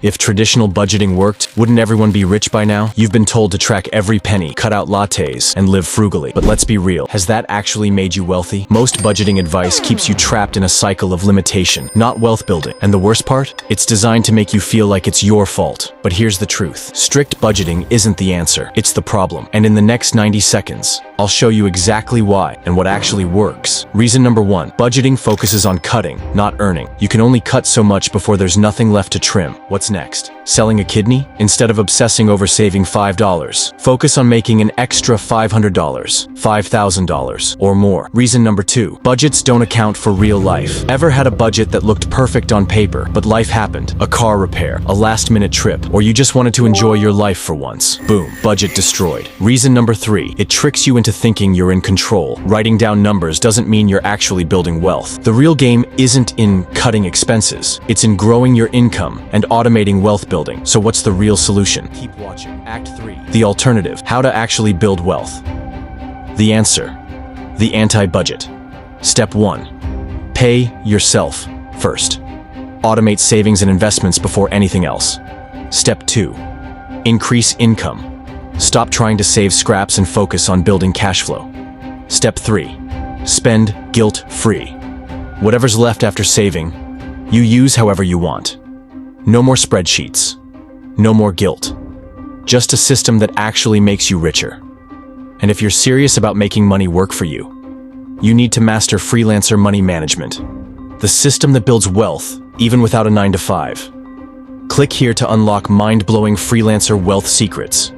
If traditional budgeting worked, wouldn't everyone be rich by now? You've been told to track every penny, cut out lattes, and live frugally. But let's be real, has that actually made you wealthy? Most budgeting advice keeps you trapped in a cycle of limitation, not wealth building. And the worst part? It's designed to make you feel like it's your fault. But here's the truth. Strict budgeting isn't the answer, it's the problem. And in the next 90 seconds, I'll show you exactly why and what actually works. Reason number 1, budgeting focuses on cutting, not earning. You can only cut so much before there's nothing left to trim. What's next? Selling a kidney? Instead of obsessing over saving $5, focus on making an extra $500, $5,000, or more. Reason number 2, budgets don't account for real life. Ever had a budget that looked perfect on paper, but life happened? A car repair, a last-minute trip, or you just wanted to enjoy your life for once. Boom, budget destroyed. Reason number 3, it tricks you into thinking you're in control. Writing down numbers doesn't mean you're actually building wealth. The real game isn't in cutting expenses, it's in growing your income and automating wealth building. So what's the real solution? Keep watching. Act 3. The alternative. How to actually build wealth. The answer. The anti-budget. Step 1. Pay yourself first. Automate savings and investments before anything else. Step 2. Increase income. Stop trying to save scraps and focus on building cash flow. Step 3. Spend guilt-free. Whatever's left after saving, you use however you want. No more spreadsheets. No more guilt. Just a system that actually makes you richer. And if you're serious about making money work for you, you need to master freelancer money management, the system that builds wealth even without a 9-to-5. Click here to unlock mind-blowing freelancer wealth secrets.